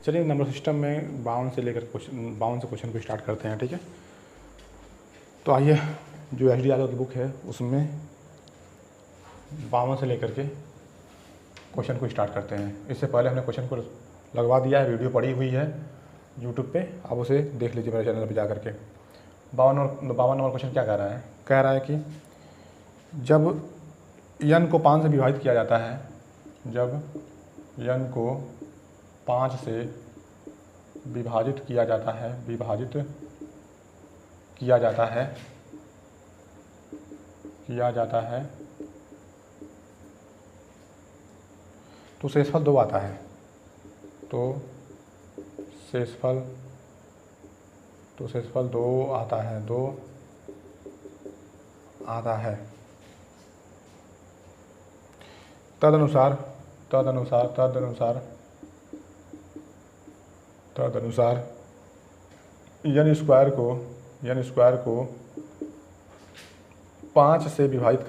चलिए number system में 52 से लेकर क्वेश्चन को स्टार्ट करते हैं, ठीक है। तो आइए, जो एच डी यादव की बुक है उसमें 52 से लेकर के क्वेश्चन को स्टार्ट करते हैं। इससे पहले हमने क्वेश्चन को लगवा दिया है, वीडियो पड़ी हुई है यूट्यूब पे, आप उसे देख लीजिए मेरे चैनल पे जा करके। 52 नंबर क्वेश्चन क्या कह रहा है? कह रहा है कि जब n को 5 से विभाजित किया जाता है, जब n को 5 से विभाजित किया जाता है, तो शेषफल 2 आता है। तो शेषफल 2 आता है, 2 आता है। तदनुसार n स्क्वायर को 5 से विभाजित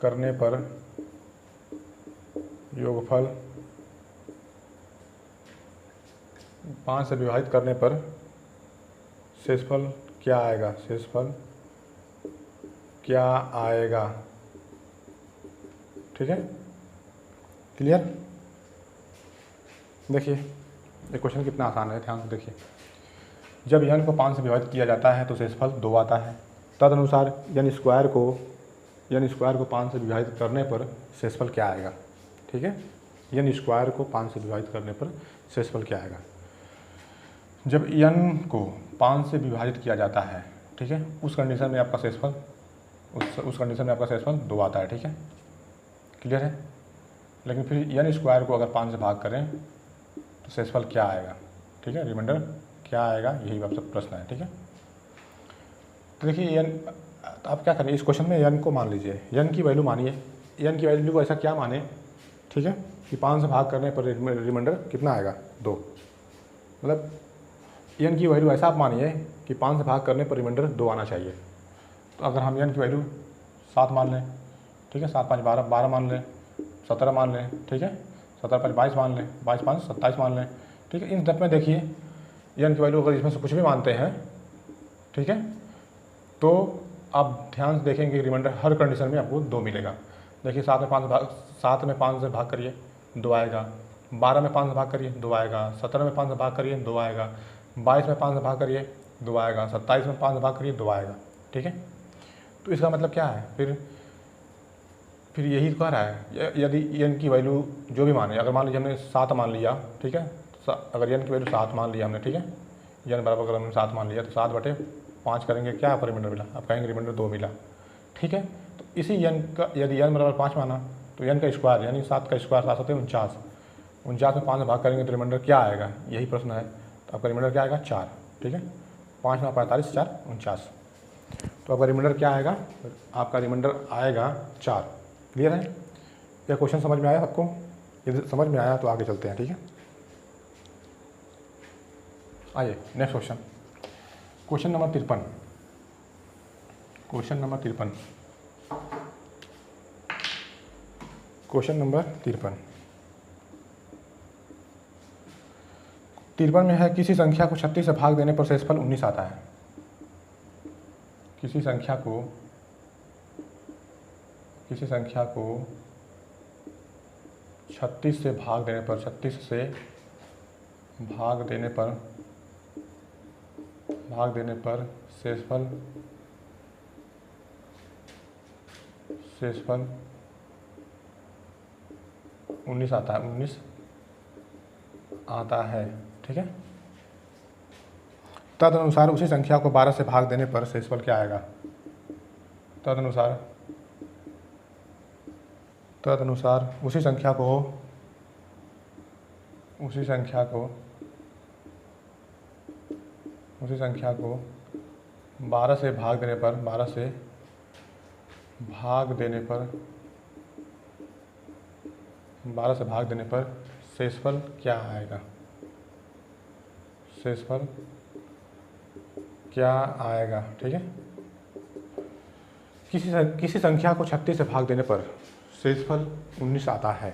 करने पर योगफल 5 से विभाजित करने पर शेषफल क्या आएगा? ठीक है, क्लियर? देखिए ये क्वेश्चन कितना आसान है, ध्यान से देखिए। जब n को 5 से विभाजित किया जाता है तो शेषफल 2 आता है। तदनुसार n स्क्वायर को 5 से विभाजित करने पर शेषफल क्या आएगा? ठीक है, n स्क्वायर को 5 से विभाजित करने पर शेषफल क्या आएगा? जब n को 5 से विभाजित किया जाता है, ठीक है, उस कंडीशन में आपका शेषफल 2 आता है, ठीक है, क्लियर है। लेकिन फिर n स्क्वायर को अगर 5 से भाग करें तो शेषफल क्या आएगा? ठीक है, रिमाइंडर क्या आएगा, यही आपसे प्रश्न है, ठीक है। तो देखिए n, आप क्या करें इस क्वेश्चन में, n को मान लीजिए, n की वैल्यू मानिए, n की वैल्यू को ऐसा क्या माने, ठीक है, कि 5 से भाग करने पर रिमाइंडर कितना आएगा? 2। मतलब n की वैल्यू ऐसा आप मानिए कि 5 से भाग करने पर रिमाइंडर 2 आना चाहिए। तो अगर हम n की वैल्यू 7 मान लें, ठीक है, 7 5 12 मान लें, 17 मान लें, ठीक है, 17 5 22 मान लें, 22 5 27 मान लें, ठीक है। इन स्टेप में देखिए n की वैल्यू अगर इसमें से कुछ भी मानते हैं, ठीक है, तो आप ध्यान से देखेंगे कि रिमाइंडर हर कंडीशन में आपको 2 मिलेगा। देखिए 7 में 5 से भाग करिए 2 आएगा, 12 में 5 से भाग करिए 2 आएगा, 17 में 5 से भाग करिए 2 आएगा, 22 में 5 से भाग करिए 2 आएगा, 27 में 5 से भाग करिए 2 आएगा, ठीक है। तो इसका मतलब क्या है? फिर यही कह रहा है, यदि n की वैल्यू जो भी माने, अगर मान लीजिए हमने 7 मान लिया, ठीक है, अगर n की वैल्यू 7 मान लिया हमने, ठीक है, n बराबर अगर हमने 7 मान लिया तो 7/5 करेंगे, क्या आपको रिमाइंडर मिला? आप कहेंगे रिमाइंडर 2 मिला, ठीक है। तो इसी n का यदि n बराबर 5 माना तो n का स्क्वायर यानी 7 का स्क्वायर 7 होते हैं 49 में 5 से भाग करेंगे तो रिमाइंडर क्या आएगा? यही प्रश्न है। तो आपका रिमाइंडर क्या आएगा? 4, ठीक है, 5 में 45 4 49, तो आपका रिमाइंडर क्या आएगा? आपका रिमाइंडर आएगा 4। क्लियर है? यह क्वेश्चन समझ में आया आपको? यदि समझ में आया तो आगे चलते हैं, ठीक है। आइए next question, question number 53। Question number 53 में है, किसी संख्या को 36 से भाग देने पर शेषफल 19 आता है। किसी संख्या को 36 से भाग देने पर शेषफल 19 आता है, ठीक है। तदनुसार उसी संख्या को 12 से भाग देने पर शेषफल क्या आएगा? तदनुसार उसी संख्या को 12 से भाग देने पर शेषफल क्या आएगा? ठीक है। किसी संख्या को 36 से भाग देने पर शेषफल 19 आता है।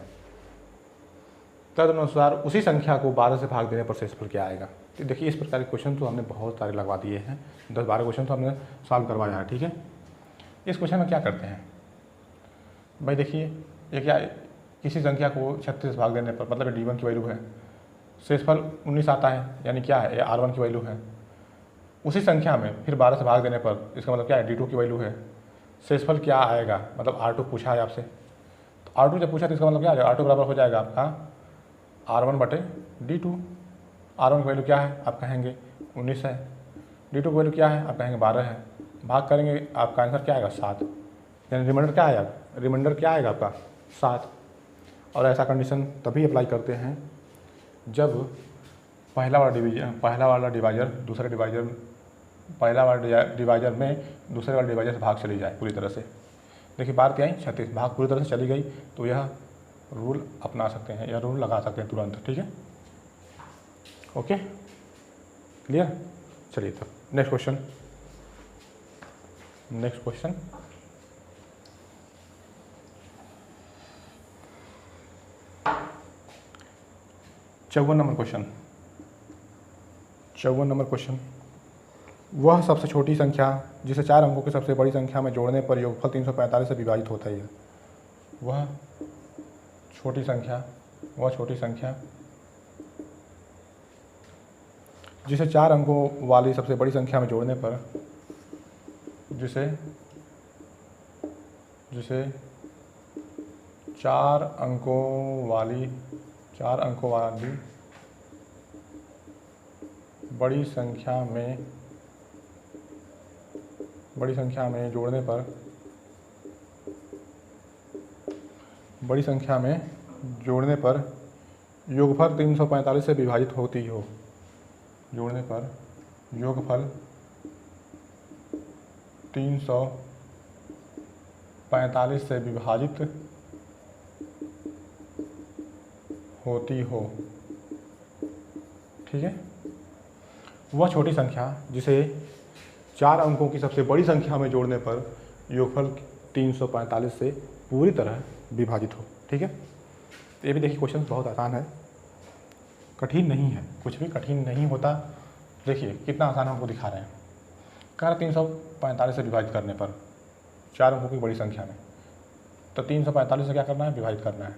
तदनुसार उसी संख्या को 12 से भाग देने पर शेषफल क्या आएगा। तो देखिए इस प्रकार के क्वेश्चन तो हमने बहुत सारे लगवा दिए हैं, 10-12 क्वेश्चन तो हमने सॉल्व करवाया है। ठीक है, इस क्वेश्चन में क्या करते हैं भाई, देखिए ये क्या, किसी संख्या को 36 भाग देने पर, मतलब D1 की वैल्यू है, शेषफल 19 आता है, यानी क्या है, ये R1 की वैल्यू है। उसी संख्या में फिर 12 से भाग देने पर इसका मतलब क्या है, D2 की वैल्यू है, शेषफल क्या आएगा, मतलब R2 पूछा है आपसे। तो R2 जब पूछा तो इसका मतलब क्या आएगा, R2 बराबर हो जाएगा आपका R1 बटे D2। R1 की वैल्यू क्या है, आप कहेंगे 19 है, D2 की वैल्यू क्या है, आप कहेंगे 12 है। भाग करेंगे, आपका आंसर क्या आएगा, 7, यानी रिमाइंडर क्या आएगा, रिमाइंडर क्या आएगा आपका 7। और ऐसा कंडीशन तभी अप्लाई करते हैं जब पहला वाला डिवाइजर दूसरे डिवाइजर, पहला वाला डिवाइजर में दूसरे वाले डिवाइजर से भाग चली जाए पूरी तरह से। देखिए बात क्या आई, 36 भाग पूरी तरह से चली गई, तो यह रूल अपना सकते हैं, यह रूल लगा सकते हैं तुरंत। ठीक है, ओके, क्लियर। चलिए तो नेक्स्ट क्वेश्चन 54 नंबर क्वेश्चन। वह सबसे छोटी संख्या जिसे 4 अंकों की सबसे बड़ी संख्या में जोड़ने पर योगफल 345 से विभाजित होता है। वह छोटी संख्या जिसे 4 अंकों वाली सबसे बड़ी संख्या में जोड़ने पर, जिसे 4 अंकों वाली बड़ी संख्या में जोड़ने पर योगफल 345 से विभाजित होती हो। जोड़ने पर योगफल 345 से विभाजित होती हो। ठीक है, वह छोटी संख्या जिसे 4 अंकों की सबसे बड़ी संख्या में जोड़ने पर योगफल 345 से पूरी तरह विभाजित हो। ठीक है, ये भी देखिए क्वेश्चन बहुत आसान है, कठिन नहीं है, कुछ भी कठिन नहीं होता। देखिए कितना आसान हमको दिखा रहे हैं। कह रहे 345 से विभाजित करने पर 4 अंकों की बड़ी संख्या में, तो 345 से क्या करना है, विभाजित करना है।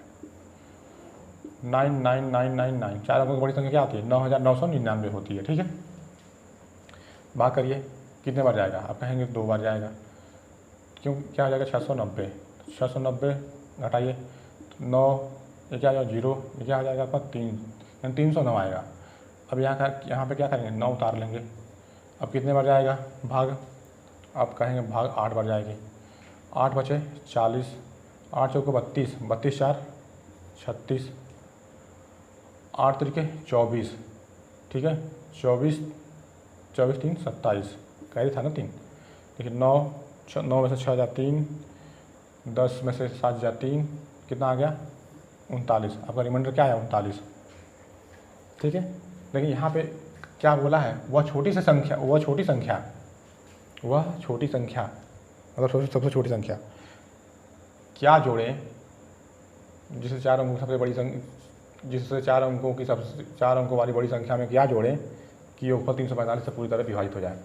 99999 4 अंकों की बड़ी संख्या क्या होती है, 9999 होती है। ठीक है, भाग करिए, कितने बार जाएगा, आप कहेंगे 2 बार जाएगा, क्यों, क्या हो जाएगा 690, 690 घटाइए 9, ये क्या आ जाएगा 0, ये क्या आ जाएगा आपका 3, यानी 309 आएगा। अब यहाँ पे क्या करेंगे, 9 उतार लेंगे। अब कितने बार जाएगा भाग, आप कहेंगे भाग 8 बार जाएगी, 8 बचे 40, 8 चौके 32, 32 4 36, 8 तरीके 24। ठीक है, 24 3 27, कैरी था ना 3। देखिए 9 में से 6 जा 3, 10 में से 7 जा 3, कितना आ गया 39। आपका रिमाइंडर क्या आया 39। ठीक है, लेकिन यहाँ पे क्या बोला है, वह छोटी संख्या मतलब सबसे छोटी संख्या क्या जोड़ें जिसे 4 अंकों वाली बड़ी संख्या में क्या जोड़ें कि योगफल 345 से पूरी तरह विभाजित हो जाए।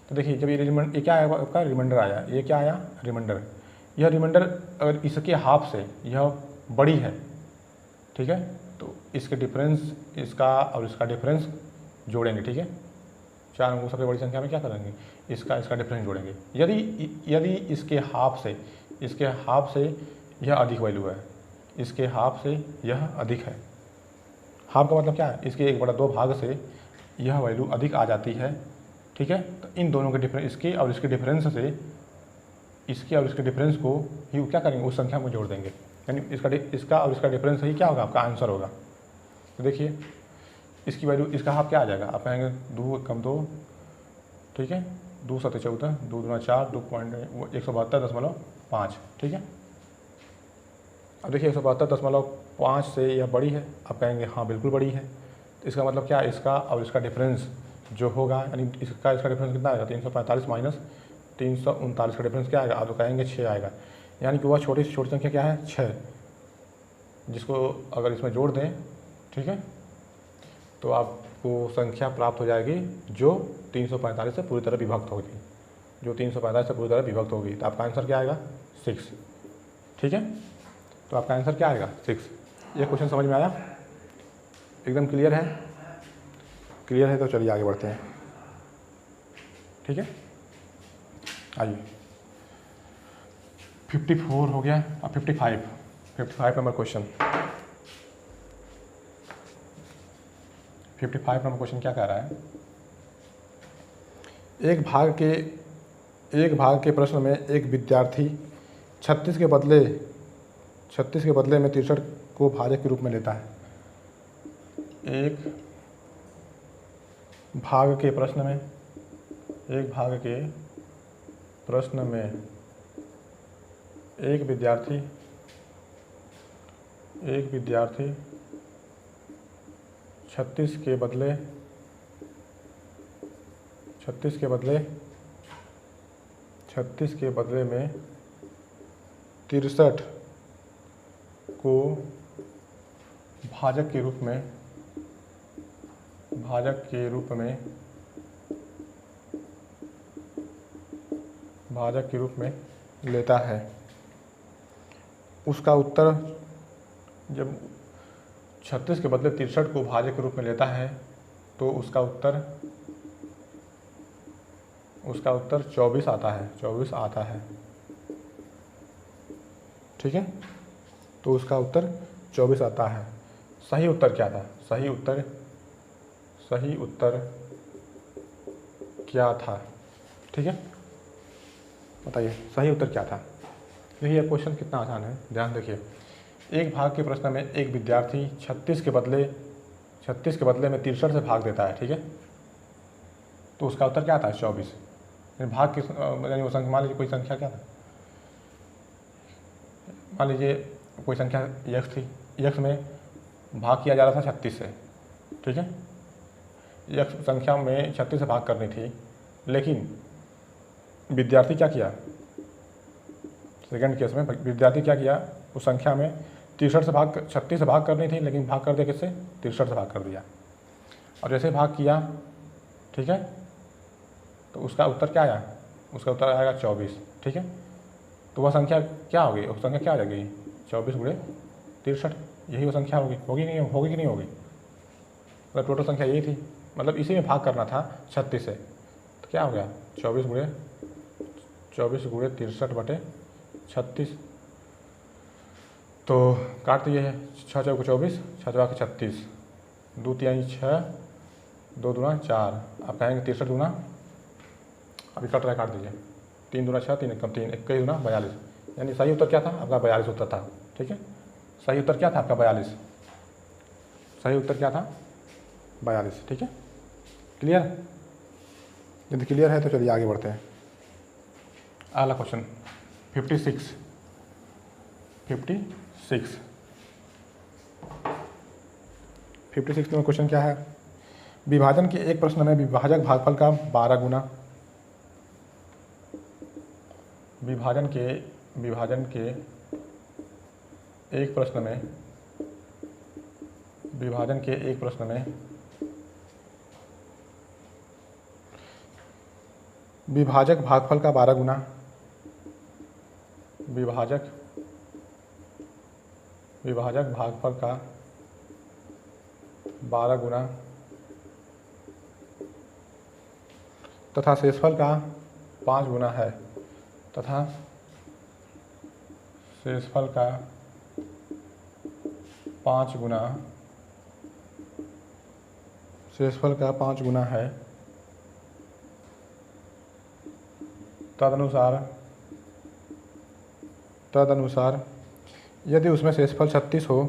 तो देखिए जब ये क्या आया आपका, रिमाइंडर आया, ये क्या आया, रिमाइंडर। यह रिमाइंडर अगर इसके हाफ से यह बड़ी है, ठीक है, तो इसके डिफरेंस, इसका और इसका डिफरेंस जोड़ेंगे। ठीक है, 4 अंकों सबसे बड़ी संख्या में क्या करेंगे, इसका डिफरेंस जोड़ेंगे। यदि इसके हाफ से यह अधिक वैल्यू है, इसके हाफ से यह अधिक है, हाफ का मतलब क्या है, इसके 1/2 भाग से यह वैल्यू अधिक आ जाती है। ठीक है, तो इन दोनों के डिफरेंस, इसके और इसके डिफरेंस को ही क्या करेंगे, उस संख्या में जोड़ देंगे, यानी इसका और इसका डिफरेंस ही क्या होगा, आपका आंसर होगा। तो देखिए इसकी वैल्यू, इसका हाफ क्या आ जाएगा, आप कहेंगे 2 कम 2, ठीक है, 2 7 14, 2 दूना 4, 172.5। ठीक है, अब देखिए 172.5 से यह बड़ी है, आप कहेंगे हाँ बिल्कुल बड़ी है। तो इसका मतलब क्या है, इसका और इसका डिफरेंस जो होगा, यानी इसका डिफरेंस कितना आएगा, 345 माइनस 339 का डिफरेंस क्या आएगा, आप तो कहेंगे 6 आएगा। यानी कि वह छोटी से छोटी संख्या क्या है, 6, जिसको अगर इसमें जोड़ दें ठीक है। तो आपको संख्या प्राप्त हो जाएगी जो 345 से पूरी तरह विभक्त होगी, जो 345 से पूरी तरह विभक्त होगी। तो आपका आंसर क्या आएगा? 6। ठीक है, तो आपका आंसर क्या आएगा? 6। ये क्वेश्चन समझ में आया? एकदम क्लियर है? क्लियर है तो चलिए आगे बढ़ते हैं। ठीक है, आइए 54 हो गया। अब 55 नंबर क्वेश्चन। 55 नंबर क्वेश्चन क्या कह रहा है? एक भाग के प्रश्न में एक विद्यार्थी 36 के बदले में 63 को भाजक के रूप में लेता है। एक भाग के प्रश्न में एक विद्यार्थी 36 के बदले 36 के बदले में 63 को भाजक के रूप में लेता है। उसका उत्तर, जब 36 के बदले 63 को भाजक के रूप में लेता है तो उसका उत्तर 24 आता है। ठीक है, तो उसका उत्तर 24 आता है। सही उत्तर क्या था? सही उत्तर क्या था? ठीक है, बताइए सही उत्तर क्या था? देखिए यह क्वेश्चन कितना आसान है, ध्यान देखिए। एक भाग के प्रश्न में एक विद्यार्थी 36 के बदले में 63 से भाग देता है। ठीक है, तो उसका उत्तर क्या आता है? 24। भाग किस यानी वो संख्या, मान लीजिए कोई संख्या क्या था, मान लीजिए कोई संख्या x थी, x में भाग किया जा रहा था 36 से। ठीक है, x संख्या में 36 से भाग करनी थी, लेकिन विद्यार्थी क्या किया? सेकंड केस में विद्यार्थी क्या किया? उस संख्या में 36 से भाग करनी थी, लेकिन भाग कर दिया किससे? 63 से भाग कर दिया। और जैसे भाग किया, ठीक है, तो उसका उत्तर क्या आया? उसका उत्तर आएगा 24। ठीक है, तो वह संख्या क्या होगी? उस संख्या क्या आ जाएगी? 24 गुणे 63, यही वो संख्या होगी कि नहीं होगी? मतलब टोटल संख्या यही थी, मतलब इसी में भाग करना था 36 से, तो क्या हो गया? 24 गुणे 63 बटे 36। तो काट दिए, 6 चौके 24, 6 चौके 36, 2 3 6, 2 दूना 4, आप कहेंगे 63 दूना, अभी कट रहा है, काट दीजिए। 3 दूना 6, 3 एकम 3, 21 दूना 42, यानी सही उत्तर क्या था? आपका 42 उत्तर था। ठीक है, सही उत्तर क्या था आपका? 42। सही उत्तर क्या था? 42। ठीक है, क्लियर? यदि क्लियर है तो चलिए आगे बढ़ते हैं। अगला क्वेश्चन 56 में क्वेश्चन क्या है? विभाजन के एक प्रश्न में विभाजक भागफल का 12 गुना, विभाजन के एक प्रश्न में विभाजक भागफल का 12 गुना, विभाजक भागफल का 12 गुना तथा शेषफल का 5 गुना है, तथा शेषफल का 5 गुना है। तदनुसार यदि उसमें शेषफल 36 हो,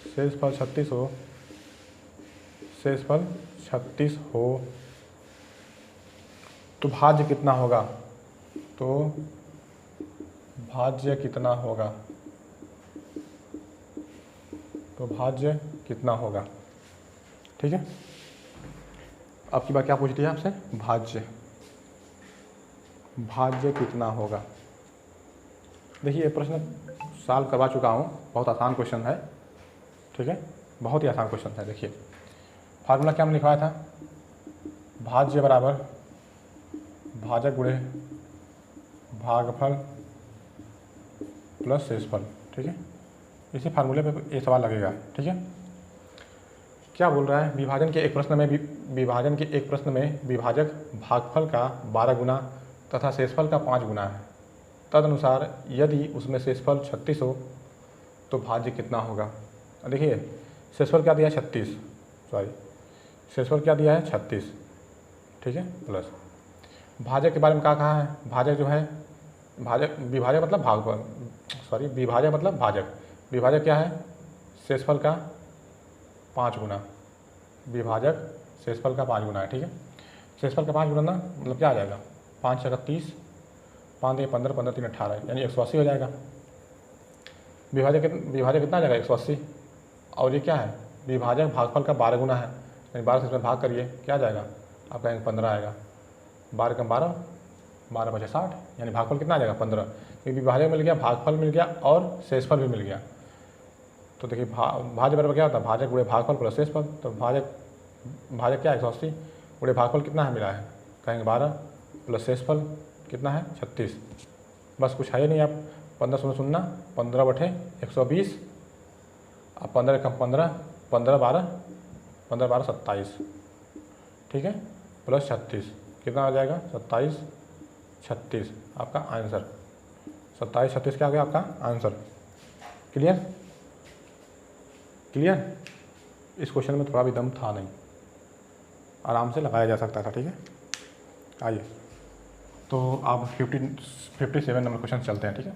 शेषफल 36 हो तो भाज्य कितना होगा? ठीक है, आपकी बात क्या पूछ रही है आपसे? भाज्य कितना होगा? देखिए ये प्रश्न सॉल्व करवा चुका हूँ, बहुत आसान क्वेश्चन है, ठीक है, बहुत ही आसान क्वेश्चन है। देखिए फार्मूला क्या हमने लिखवाया था, भाज्य बराबर भाजक गुणे भागफल प्लस शेषफल, ठीक है। इसी फार्मूले पे ये सवाल लगेगा, ठीक है। क्या बोल रहा है, विभाजन के एक प्रश्न में विभाजक भागफल का 12 गुना तथा शेषफल का 5 गुना है। तदनुसार यदि उसमें शेषफल 36 हो तो भाज्य कितना होगा। देखिए शेषफल क्या दिया है 36, शेषफल क्या दिया है 36, ठीक है, प्लस भाजक के बारे में क्या कहा है, भाजक जो है विभाजक मतलब भागफल, विभाजक मतलब भाजक, विभाजक क्या है शेषफल का 5 गुना, विभाजक शेषफल का 5 गुना है, ठीक है। शेषफल का 5 गुना ना मतलब क्या आ जाएगा, 5 × 30, 5 × 15, 15 × 3 = 18, यानी 180 हो जाएगा। विभाजक कितना आ जाएगा 180, और ये क्या है विभाजक भागफल का 12 गुना है, यानी 12 से इसमें भाग करिए क्या आ जाएगा, आप कहेंगे 15 आएगा, 12 × 12, 12 × 5 = 60, यानी भागफल कितना आ जाएगा 15, क्योंकि विभाजक मिल गया, भागफल मिल गया और शेषफल भी मिल गया। तो देखिए भाज्य बराबर क्या होता है, भाजक गुणे भागफल प्लस शेषफल। तो भाजक क्या है 180, गुणे भागफल कितना है मिला है, कहेंगे 12, प्लस शेषफल कितना है 36। बस कुछ है नहीं, आप 15 0 0, 15/120, अब 15 × 15, 15 12, 15 12 27, ठीक है, प्लस 36 कितना आ जाएगा 27 36, आपका आंसर 27 36 क्या आ गया आपका आंसर। क्लियर। इस क्वेश्चन में थोड़ा भी दम था नहीं, आराम से लगाया जा सकता था, ठीक है। आइए तो आप 57 नंबर क्वेश्चन चलते हैं, ठीक है।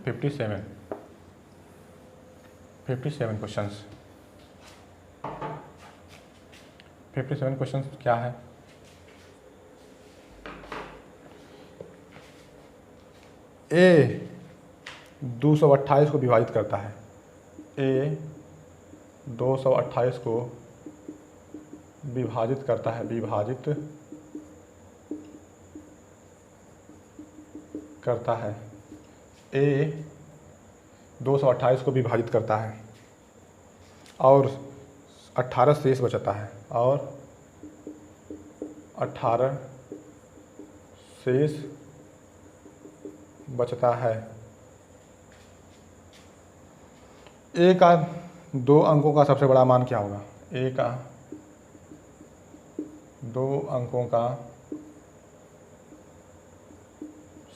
57 क्वेश्चंस, 57 क्वेश्चंस क्या है, ए 228 को विभाजित करता है, ए 228 को विभाजित करता है, ए 228 को विभाजित करता है और 18 शेष बचता है, और 18 शेष बचता है। ए का 2 अंकों का सबसे बड़ा मान क्या होगा, ए का 2 अंकों का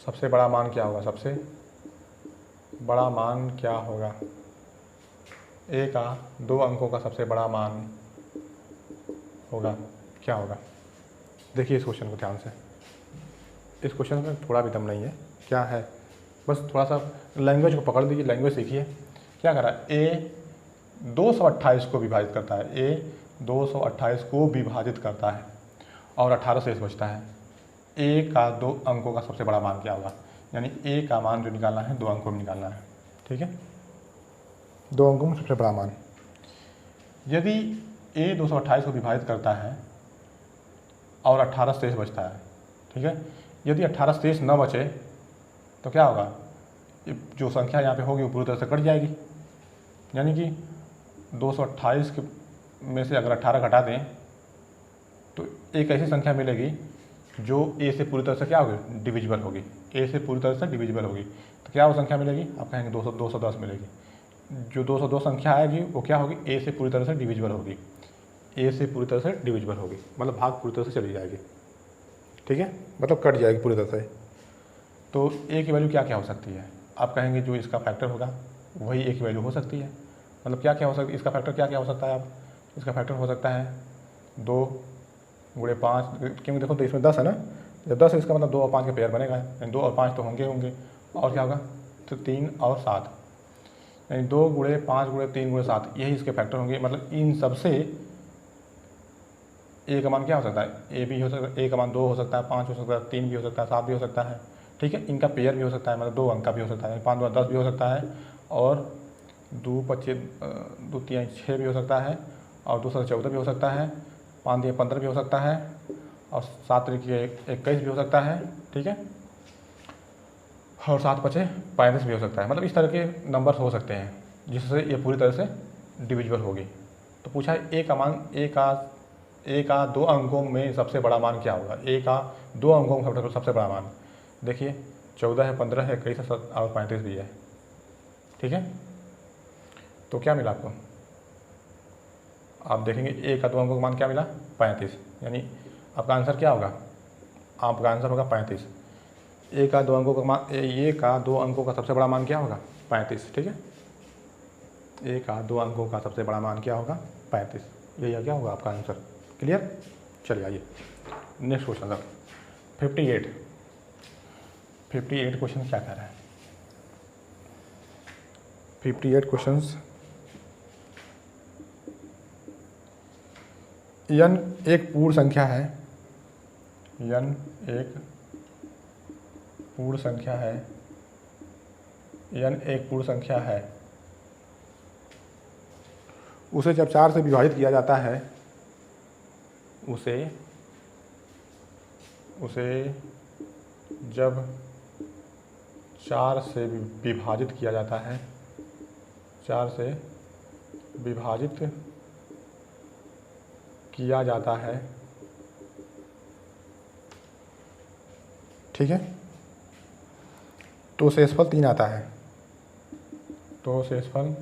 सबसे बड़ा मान क्या होगा, सबसे बड़ा मान क्या होगा, ए का 2 अंकों का सबसे बड़ा मान होगा क्या होगा। देखिए इस क्वेश्चन को ध्यान से, इस क्वेश्चन में थोड़ा भी दम नहीं है, क्या है, बस थोड़ा सा लैंग्वेज को पकड़ दीजिए, लैंग्वेज सीखिए। क्या कर रहा है, ए 228 को विभाजित करता है, ए 228 को विभाजित करता है और 18 शेष बचता है। ए का 2 अंकों का सबसे बड़ा मान क्या होगा, यानी ए का मान जो निकालना है 2 अंकों में निकालना है, ठीक है, 2 अंकों में सबसे बड़ा मान। यदि ए 228 को विभाजित करता है और 18 शेष बचता है, ठीक है, यदि 18 शेष न बचे तो क्या होगा, जो संख्या यहाँ पे होगी वो पूरी तरह से कट जाएगी, यानी कि 228 में से अगर 18 घटा दें तो एक ऐसी संख्या मिलेगी जो ए से पूरी तरह से क्या होगी, डिविजिबल होगी, ए से पूरी तरह से डिविजिबल होगी। तो क्या वो संख्या मिलेगी, आप कहेंगे 210 मिलेगी। जो 202 संख्या आएगी वो क्या होगी, ए से पूरी तरह से डिविजिबल होगी, ए से पूरी तरह से डिविजिबल होगी, मतलब भाग पूरी तरह से चली जाएगी, ठीक है, मतलब कट जाएगी पूरी तरह से। तो ए की वैल्यू क्या क्या हो सकती है, आप कहेंगे जो इसका फैक्टर होगा वही ए की वैल्यू हो सकती है। मतलब क्या क्या हो सकती है, इसका फैक्टर क्या क्या हो सकता है, आप इसका फैक्टर हो सकता है 2 × 5, क्योंकि देखो तो इसमें 10 है ना, जब 10 है इसका मतलब 2 और 5 के पेयर बनेगा, यानी 2 और 5 तो होंगे, और क्या होगा तो 3 और 7, यानी 2 × 5 × 3 × 7 यही इसके फैक्टर होंगे। मतलब इन सब से ए का मान क्या हो सकता है, ए भी हो सकता है, ए का मान 2 हो सकता है, 5 हो सकता है, 3 भी हो सकता है, 7 भी हो सकता है, ठीक है, इनका पेयर भी हो सकता है, मतलब 2 अंक का भी हो सकता है, 5 2 10 भी हो सकता है, और 2 5 2 3 6 भी हो सकता है, और 2 7 14 भी हो सकता है, 5 3 15 भी हो सकता है, और 7 3 21 भी हो सकता है, ठीक है। और 7 बचे 35 भी हो सकता है। मतलब इस तरह के नंबर्स हो सकते हैं जिससे ये पूरी तरह से डिविजिबल होगी। तो पूछा है ए का मान, ए का 2 अंकों में सबसे बड़ा मान क्या होगा। ए का 2 अंकों में सबसे बड़ा मान देखिए 14 है, 15 है, 21 है और 35 भी है। ठीक है, तो क्या मिला आपको, आप देखेंगे ए का 2 अंकों का मान क्या मिला 35, यानी आपका आंसर क्या होगा, आपका आंसर होगा 35। ए का 2 अंकों का मान, ए का 2 अंकों का सबसे बड़ा मान क्या होगा 35। ठीक है, ए का 2 अंकों का सबसे बड़ा मान क्या होगा 35, यही क्या होगा आपका आंसर। क्लियर, चलिए आइए नेक्स्ट क्वेश्चन सर 58 क्वेश्चन क्या कह रहा है। 58 क्वेश्चंस, n एक पूर्ण संख्या है, n एक पूर्ण संख्या है, n एक पूर्ण संख्या है, उसे जब 4 से विभाजित किया जाता है, उसे जब 4 से विभाजित किया जाता है, 4 से विभाजित किया जाता है, ठीक है, तो शेषफल 3 आता है। तो शेषफल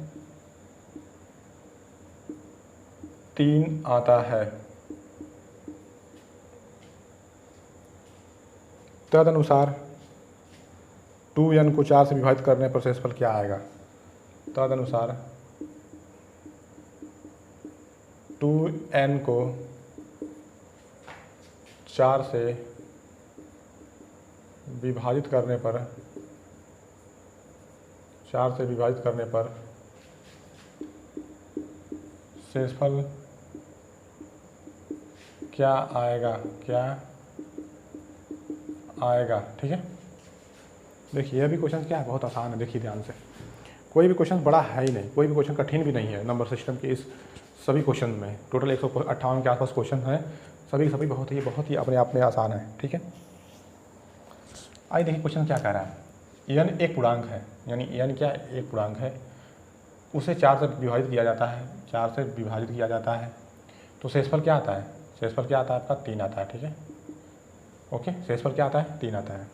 3 आता है। तदनुसार 2n को 4 से विभाजित करने पर शेषफल क्या आएगा। तदनुसार 2n को 4 से विभाजित करने पर, 4 से विभाजित करने पर शेषफल क्या आएगा, क्या आएगा। ठीक है, देखिए यह भी क्वेश्चन क्या है, बहुत आसान है। देखिए ध्यान से, कोई भी क्वेश्चन बड़ा है ही नहीं, कोई भी क्वेश्चन कठिन भी नहीं है। नंबर सिस्टम के इस सभी क्वेश्चन में टोटल 158 के आसपास क्वेश्चन हैं, सभी बहुत ही अपने आप में आसान है। ठीक है, आइए देखिए क्वेश्चन क्या कह रहा है। n एक पूर्णांक है, यानी n क्या एक पूर्णांक है, उसे 4 से विभाजित किया जाता है, 4 से विभाजित किया जाता है, तो शेषफल क्या आता है, शेषफल क्या आता है आपका 3 आता है। ठीक है, ओके, शेषफल क्या आता है 3 आता है।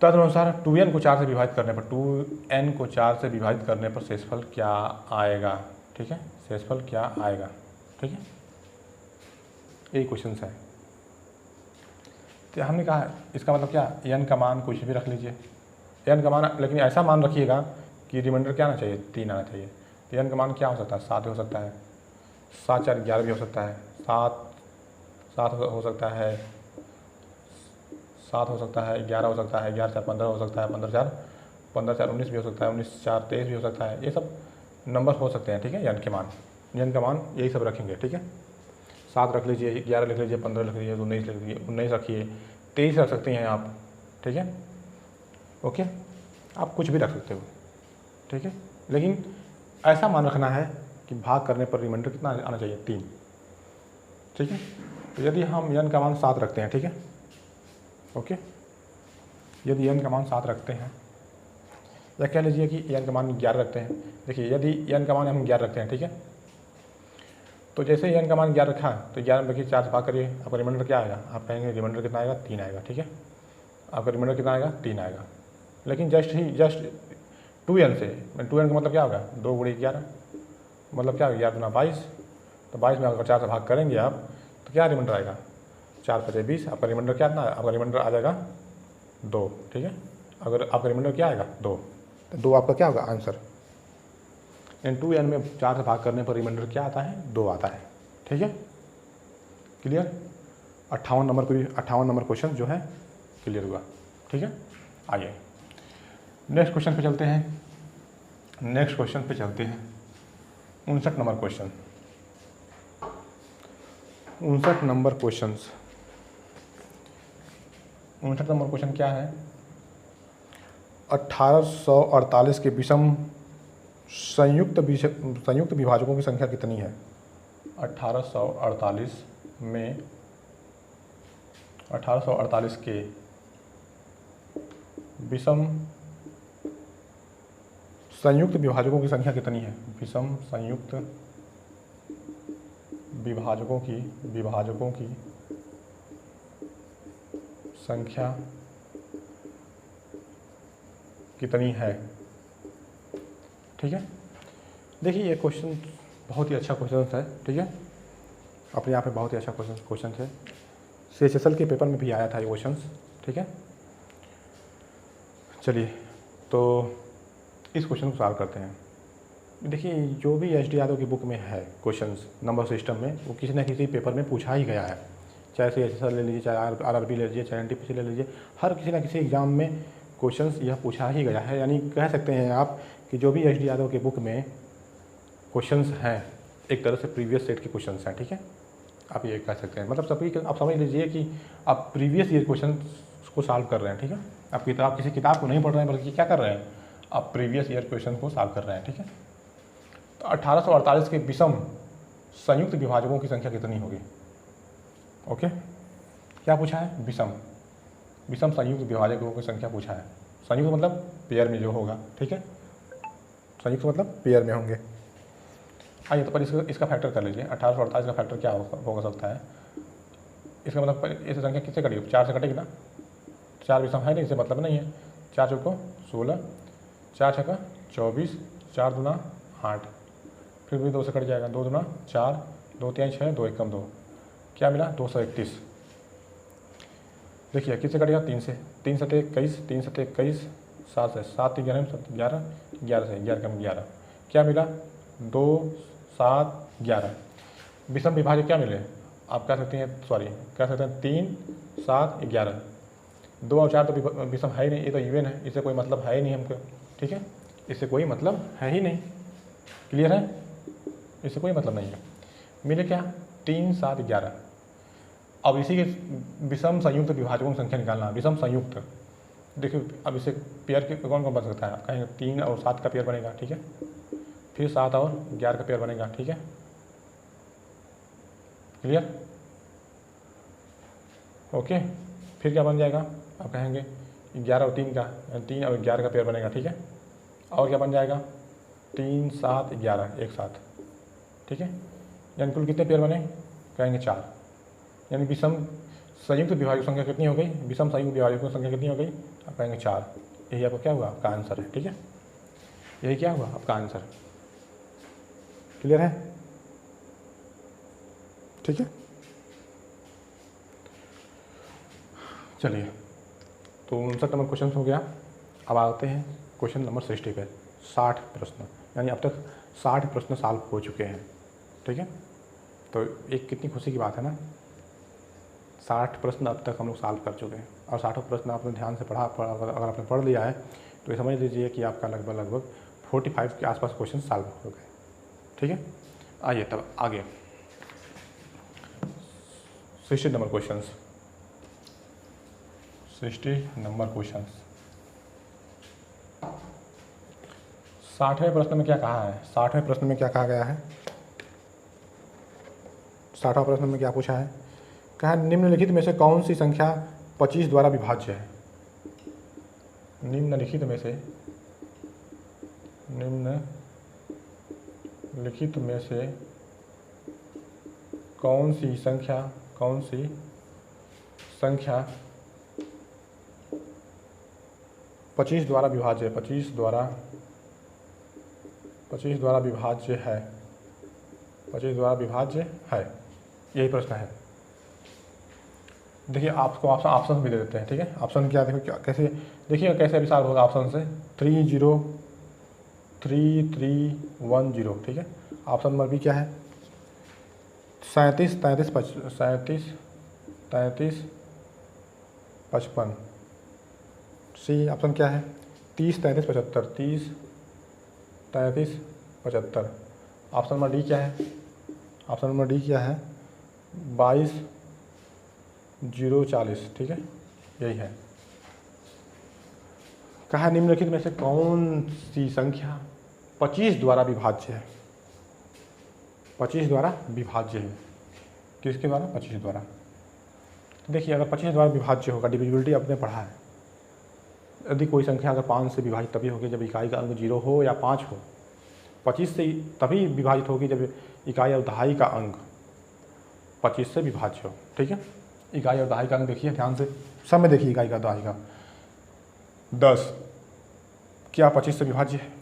तदनुसार 2n को 4 से विभाजित करने पर, 2n को 4 से विभाजित करने पर शेषफल क्या आएगा। ठीक है, शेषफल क्या आएगा। ठीक है, यही क्वेश्चन है। तो हमने कहा इसका मतलब क्या, n का मान कुछ भी रख लीजिए, n का मान, लेकिन ऐसा मान रखिएगा कि रिमाइंडर क्या आना चाहिए 3 आना चाहिए। तो n का मान क्या हो सकता है 7 हो सकता है, 7 4 11 भी हो सकता है, 7 हो सकता है, 7 हो सकता है, 11 हो सकता है, 11 4 15 हो सकता है, 15 4 19 भी हो सकता है, 19 4 23 भी हो सकता है। ये सब नंबर हो सकते हैं। ठीक है, n के मान, n का मान यही सब रखेंगे। ठीक है, 7 रख लीजिए, 11 लिख लीजिए, 15 लिख लीजिए, 19 लिख लीजिए, 19 रखिए, 23 रख सकते हैं आप। ठीक है, ओके, आप कुछ भी रख सकते हो। ठीक है, लेकिन ऐसा मान रखना है कि भाग करने पर रिमाइंडर कितना आना चाहिए 3। ठीक है, तो यदि हम n का मान 7 रखते हैं, ठीक है, ओके, यदि n का मान 7 रखते हैं, या कह लीजिए कि n का मान 11 रखते हैं। देखिए यदि n का मान हम 11 रखते हैं, ठीक है, तो जैसे ही n का मान 11 रखा तो 11 में देखिए 4 से भाग करिए, आपका रिमाइंडर क्या आएगा, आप कहेंगे रिमाइंडर कितना आएगा 3 आएगा। ठीक है, आपका रिमाइंडर कितना आएगा 3 आएगा। लेकिन जस्ट 2n से, 2n का मतलब क्या होगा 2 × 11, मतलब क्या होगा 11 × 22, तो 22 में अगर 4 से भाग करेंगे आप तो क्या रिमाइंडर आएगा 4 × 20, आपका रिमाइंडर क्या आना है, आपका रिमाइंडर आ जाएगा 2। ठीक है, अगर आपका रिमाइंडर क्या आएगा 2, तो 2 आपका क्या होगा आंसर। इन 2n में 4 से भाग करने पर रिमाइंडर क्या आता है 2 आता है। ठीक है, क्लियर, 58 नंबर क्वेश्चन जो है क्लियर हुआ। ठीक है, आइए नेक्स्ट क्वेश्चन पे चलते हैं। 59 नंबर क्वेश्चन, 59 नंबर क्वेश्चन क्या है, 1848 के विषम संयुक्त विभाजकों की संख्या कितनी है। 1848 के विषम संयुक्त विभाजकों की संख्या कितनी है? विषम संयुक्त विभाजकों की संख्या कितनी है? ठीक है, देखिए ये क्वेश्चन बहुत ही अच्छा क्वेश्चन है। ठीक है, अपने आप में बहुत ही अच्छा क्वेश्चन है। CHSL के पेपर में भी आया था ये क्वेश्चन। ठीक है, चलिए तो इस क्वेश्चन को सॉल्व करते हैं। देखिए जो भी HD यादव की बुक में है क्वेश्चंस नंबर सिस्टम में, वो किसी न किसी पेपर में पूछा ही गया है। चाहे CHSL ले लीजिए, चाहे RRB ले लीजिए, चाहे NTPC ले लीजिए, हर किसी न किसी एग्ज़ाम में क्वेश्चंस यह पूछा ही गया है। यानी कह सकते हैं आप कि जो भी HD यादव की बुक में क्वेश्चंस हैं एक तरह से प्रीवियस सेट के क्वेश्चंस हैं। ठीक है, आप ये कह सकते हैं, मतलब सभी आप समझ लीजिए कि आप प्रीवियस ईयर क्वेश्चन को सॉल्व कर रहे हैं। ठीक है, आप किसी किताब को नहीं पढ़ रहे हैं, बल्कि क्या कर रहे हैं, आप प्रीवियस ईयर क्वेश्चन को सॉल्व कर रहे हैं। ठीक है, तो 1848 के विषम संयुक्त विभाजकों की संख्या कितनी होगी? ओके, क्या पूछा है? विषम संयुक्त विभाजकों की संख्या पूछा है। संयुक्त मतलब पेयर में जो होगा। ठीक है, संयुक्त मतलब पेयर में होंगे। आइए तो पर इसका फैक्टर कर लीजिए। 1848 का फैक्टर क्या हो सकता है? इसका मतलब इस संख्या किससे कटेगी? 4 से कटेगी ना। 4 विषम है नहीं, इससे मतलब नहीं है। 4 चौको 16, 4 छक्का 24, 4 दूना 8, फिर भी 2 से कट जाएगा। 2 दूना 4, 2 3 6, 2 1 2, क्या मिला? 231। देखिए किससे कटेगा? 3 से। 3 सते 21, 3 सते 21, 7 से 7 11 11, 11 से 11 कम 11, क्या मिला? 2 7 11। विषम विभाजक क्या मिले? आप कह सकते हैं, कह सकते हैं 3 7 11। 2 और 4 तो विषम है ही नहीं, ये तो इवन है, इससे कोई मतलब है ही नहीं हमको। ठीक है, इससे कोई मतलब है ही नहीं। क्लियर है? इससे कोई मतलब नहीं है। मिले क्या? 3 7 11। अब इसी के विषम संयुक्त विभाजकों की संख्या निकालना। विषम संयुक्त, देखिए अब इसे पेयर के कौन कौन बन सकता है? आप कहेंगे 3 और 7 का पेयर बनेगा। ठीक है, फिर 7 और 11 का पेयर बनेगा। ठीक है, क्लियर? ओके, फिर क्या बन जाएगा? आप कहेंगे 11 और 3 का, 3 और 11 का पेयर बनेगा। ठीक है, और क्या बन जाएगा? 3 7 11 एक साथ। ठीक है, यानी कुल कितने पेयर बने? कहेंगे 4। यानी विषम संयुक्त विभाजक संख्या कितनी हो गई? विषम संयुक्त विभाजकों की संख्या कितनी हो गई? आप कहेंगे 4। यही आपका क्या हुआ? आपका आंसर है। ठीक है, यही क्या हुआ? आपका आंसर। क्लियर है? ठीक है, चलिए तो 59 नंबर क्वेश्चन हो गया। अब आते हैं क्वेश्चन नंबर 60 पे। 60 प्रश्न, यानी अब तक 60 प्रश्न सॉल्व हो चुके हैं। ठीक है, तो एक कितनी खुशी की बात है ना। 60 प्रश्न अब तक हम लोग सॉल्व कर चुके हैं, और 60 प्रश्न आपने ध्यान से पढ़ा अगर आपने पढ़ लिया है तो ये समझ लीजिए कि आपका लगभग 45 के आसपास क्वेश्चन सॉल्व हो गए। ठीक है, आइए तब आगे 60 नंबर क्वेश्चन। 60 number question. 60वें प्रश्न में क्या कहा है? 60वें प्रश्न में क्या कहा गया है? 60वां प्रश्न में क्या पूछा है? कहा निम्नलिखित में से कौन सी संख्या 25 द्वारा विभाज्य है? निम्नलिखित में से कौन सी संख्या 25 द्वारा विभाज्य है? 25 द्वारा विभाज्य है। 25 द्वारा विभाज्य है, यही प्रश्न है। देखिए आपको ऑप्शन भी दे देते हैं। ठीक है, ऑप्शन क्या देखो, क्या कैसे देखिए कैसे विचार होगा ऑप्शन से। 3 0 3 3 1 0। ठीक है, ऑप्शन नंबर बी क्या है? 37 33 55। सी ऑप्शन क्या है? 30 33 75। 30 33 75। ऑप्शन नंबर डी क्या है? ऑप्शन नंबर डी क्या है? 22 0 40। ठीक है, यही है। कहा निम्नलिखित में से कौन सी संख्या 25 द्वारा विभाज्य है? 25 द्वारा विभाज्य है, किसके द्वारा? 25 द्वारा। देखिए अगर 25 द्वारा विभाज्य होगा, डिविजिबिलिटी आपने पढ़ा है, यदि कोई संख्या अगर 5 से विभाजित तभी होगी जब इकाई का अंक 0 हो या 5 हो। 25 से तभी विभाजित होगी जब इकाई और दहाई का अंक 25 से विभाज्य हो। ठीक है, इकाई और दहाई का अंक देखिए ध्यान से, सब में देखिए इकाई का दहाई का 10 क्या 25 से विभाज्य है?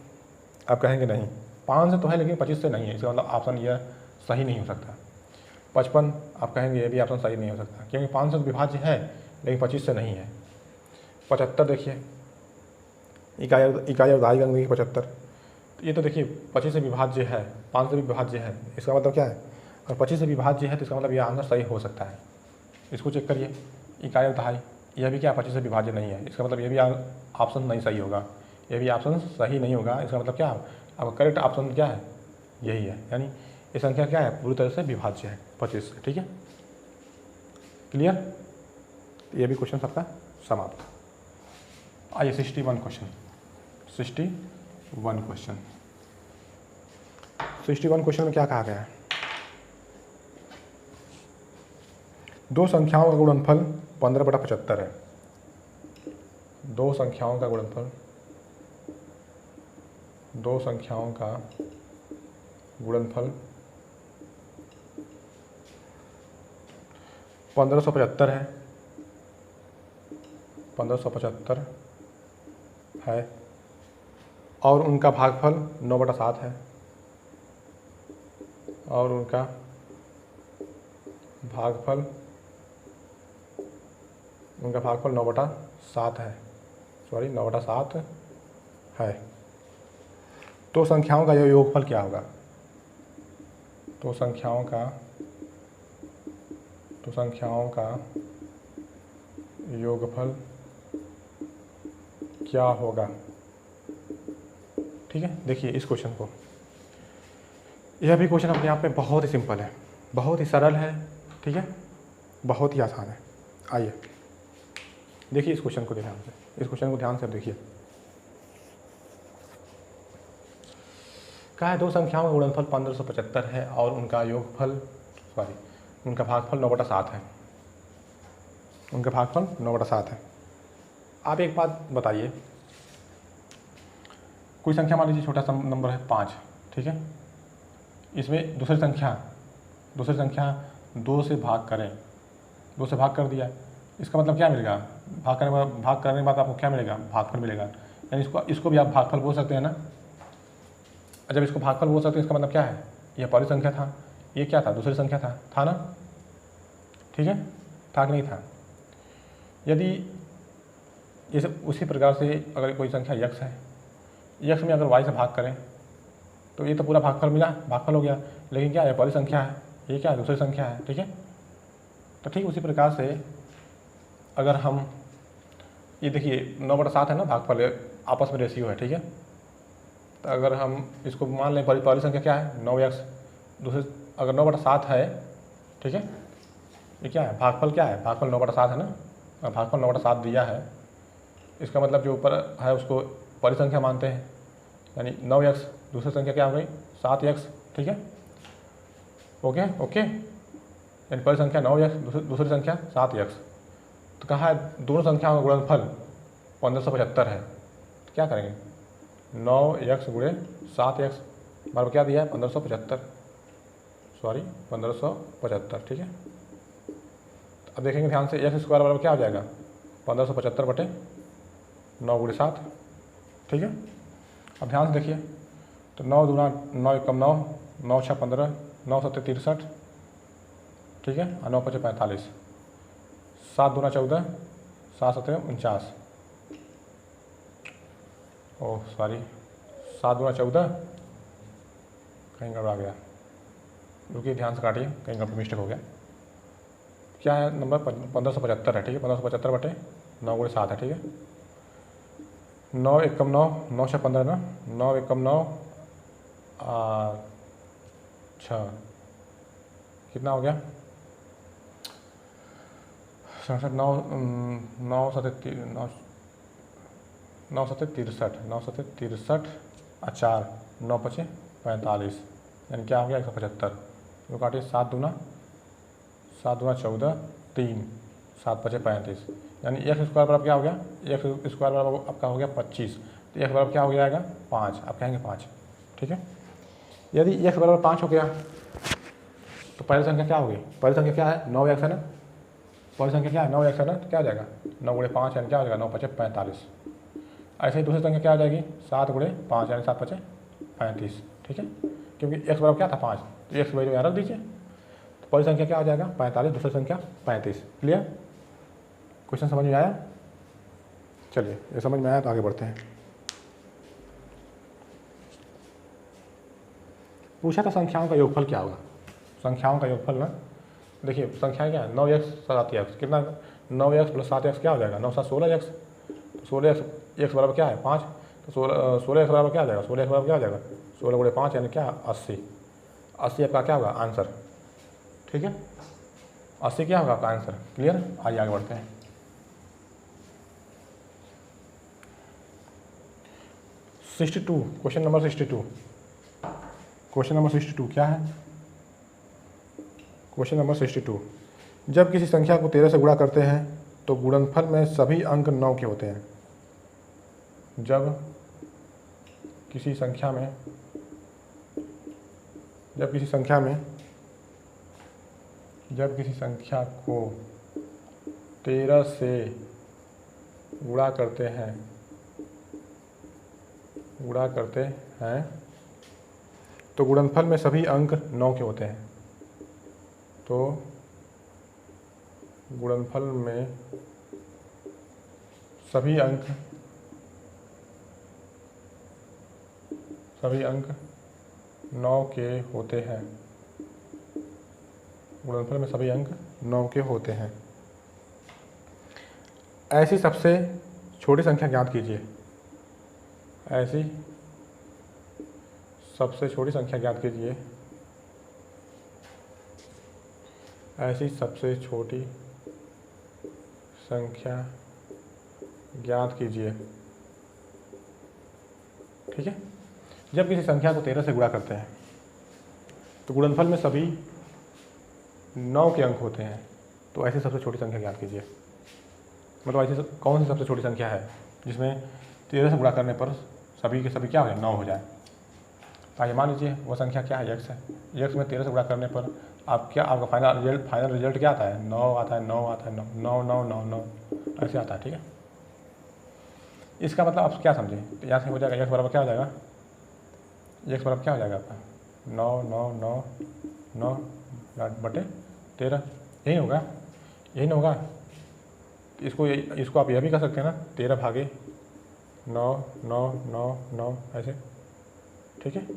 आप कहेंगे नहीं, 5 से तो है लेकिन 25 से नहीं है, इसका मतलब ऑप्शन यह सही नहीं हो सकता। 55 आप कहेंगे ये भी ऑप्शन सही नहीं हो सकता क्योंकि 5 से विभाज्य है लेकिन 25 से नहीं है। 75 देखिए, इकाई और दहाई का अंक देखिए 75, तो ये तो देखिए 25 से विभाज्य है, 5 से भी विभाज्य है, इसका मतलब क्या है? अगर 25 से विभाज्य है तो इसका मतलब यह आंसर सही हो सकता है। इसको चेक करिए, इकाई और दहाई, यह भी क्या 25 से विभाज्य नहीं है, इसका मतलब यह भी ऑप्शन नहीं सही होगा, यह भी ऑप्शन सही नहीं होगा। इसका मतलब क्या, आपका करेक्ट ऑप्शन क्या है? यही है, यानी ये संख्या क्या है? पूरी तरह से विभाज्य है 25 से। ठीक है, क्लियर? ये भी क्वेश्चन सबका समाप्त। आइए 61 क्वेश्चन। 61 क्वेश्चन। 61 क्वेश्चन में क्या कहा गया है? दो संख्याओं का गुणनफल 15/75 है। दो संख्याओं का गुणनफल 1575 है, 1575 है और उनका भागफल 9/7 है, और उनका भागफल 9/7 है, 9/7 है। तो संख्याओं का योगफल क्या होगा? तो संख्याओं का योगफल क्या होगा? ठीक है, देखिए इस क्वेश्चन को, यह भी क्वेश्चन अपने आप में बहुत ही सिंपल है, बहुत ही सरल है। ठीक है, बहुत ही आसान है। आइए देखिए इस क्वेश्चन को ध्यान से, इस क्वेश्चन को ध्यान से देखिए। क्या है? दो संख्याओं का गुणनफल 1575 है और उनका भागफल 9/7 है। उनका भागफल 9/7 है। आप एक बात बताइए, कोई संख्या मान लीजिए छोटा सा नंबर है 5, ठीक है, इसमें दूसरी संख्या 2 से भाग करें, 2 से भाग कर दिया, इसका मतलब क्या मिलेगा? भाग करने के बाद आपको क्या मिलेगा? भागफल मिलेगा। यानी इसको भी आप भागफल बोल सकते हैं ना। जब इसको भागफल बोल सकते हैं इसका मतलब क्या है? यह पहली संख्या था, ये क्या था? दूसरी संख्या था ना। ठीक है, था कि नहीं था? यदि जैसे उसी प्रकार से अगर कोई संख्या यक्स है, यक्स में अगर वाई से भाग करें तो ये तो पूरा भागफल हो गया, लेकिन क्या है? पहली संख्या है, ये क्या है? दूसरी संख्या है। ठीक है, तो ठीक उसी प्रकार से अगर हम ये देखिए 9/7 है ना, भागफल आपस में रेशियो है। ठीक है, तो अगर हम इसको मान लें पहली संख्या क्या है? 9x, दूसरे अगर 9/7 है, ठीक है, ये क्या है? भागफल क्या है? भागफल 9/7 है ना, और भागफल 9/7 दिया है, इसका मतलब जो ऊपर है उसको पहली संख्या मानते हैं, यानी 9x, दूसरी संख्या क्या हो गई? 7x। ठीक है, ओके, यानी पहली संख्या 9x, दूसरी संख्या 7x। तो कहा है दोनों संख्याओं का गुणनफल 1575 है, तो क्या करेंगे? 9x गुणे 7x बराबर क्या दिया है? 1575। ठीक है, अब देखेंगे ध्यान से, x स्क्वायर बराबर क्या हो जाएगा? 1575/9 गुणे 7। ठीक है, अब ध्यान से देखिए, तो 9 दूना 9 एकम 9, 9 छः 15, 9 सत्ते 63, ठीक है, और 9 पचे 45, 7 दूना 14, 7 सत्ते 49, 7 दूना 14, कहीं गड़बड़ा गया, रुकिए ध्यान से काटिए, कहीं गड़बड़ मिस्टेक हो गया। क्या है नंबर? 1575 है। ठीक है, 1575/9 गुणे 7 है। ठीक है, 9 एकम 9, 9 छः 15 ना, 9 एकम 9 6, कितना हो गया? 67, 9 सत्ते 63 और 4, 9 पचे 45, यानी क्या हो गया? 175। तो काटिए, 7 दूना 14, 3, 7 पचे 35, यानी एक्स स्क्वायर बराबर क्या हो गया, एक्स स्क्वायर बराबर आपका हो गया 25, तो एक्स बराबर क्या हो जाएगा 5, आप कहेंगे 5, ठीक है। यदि एक्स बराबर 5 हो गया तो पहली संख्या क्या होगी, पहली संख्या क्या है 9x है ना, पहली संख्या क्या है 9x है ना, तो क्या हो जाएगा 9 गुणे 5 यानी क्या हो जाएगा 9 5 45। ऐसे ही दूसरी संख्या क्या हो जाएगी 7 गुणे 5 यानी 7 5 35, ठीक है, क्योंकि एक्स बराबर क्या था 5, तो एक्स वैल्यू यहाँ रख दीजिए, तो पहली संख्या क्या हो जाएगा 45, दूसरी संख्या 35। क्लियर, क्वेश्चन समझ में आया। चलिए ये समझ में आया तो आगे बढ़ते हैं। पूछा था संख्याओं का योगफल क्या होगा, संख्याओं का योगफल ना, देखिए संख्याएं क्या है 9x 7x, कितना 9x प्लस 7x क्या हो जाएगा 9 7 16x, तो 16x एक्स बराबर क्या है 5, तो 16x बराबर क्या आ जाएगा 16x बराबर क्या आ जाएगा 16 गुणे 5 यानी क्या 80, 80 आपका क्या होगा आंसर, ठीक है, 80 क्या होगा आपका आंसर। क्लियर, आइए आगे बढ़ते हैं। 62, क्वेश्चन नंबर 62, क्वेश्चन नंबर 62 क्या है, क्वेश्चन नंबर 62, जब किसी संख्या को 13 से गुणा करते हैं तो गुणनफल में सभी अंक 9 के होते हैं। जब किसी संख्या में जब किसी संख्या को 13 से गुणा करते हैं तो गुणनफल में सभी अंक 9 के होते हैं, तो गुणनफल में सभी अंक 9 के होते हैं, गुणनफल में सभी अंक 9 के होते हैं। ऐसी सबसे छोटी संख्या ज्ञात कीजिए, ऐसी सबसे छोटी संख्या ज्ञात कीजिए, ऐसी सबसे छोटी संख्या ज्ञात कीजिए, ठीक है। जब किसी संख्या को 13 से गुणा करते हैं तो गुणनफल में सभी 9 के अंक होते हैं, तो ऐसी सबसे छोटी संख्या ज्ञात कीजिए, मतलब ऐसी कौन सी सबसे छोटी संख्या है जिसमें 13 से गुणा करने पर सभी के सभी क्या हो जाए 9 हो जाए। आइए मान लीजिए वो संख्या क्या है x है, x में 13 से गुणा करने पर आपका फाइनल रिजल्ट क्या आता है 9 आता है 9 आता है 9 9 9 9 9 ऐसे आता है, ठीक है। इसका मतलब आप क्या समझें, तो यहाँ से हो जाएगा x बराबर क्या हो जाएगा, x बराबर क्या हो जाएगा आपका 9 9 9 9 बटे 13, यही होगा, यही ना होगा। इसको आप यह भी कर सकते हैं ना 13 भागे 9 9 9 9 ऐसे, ठीक है,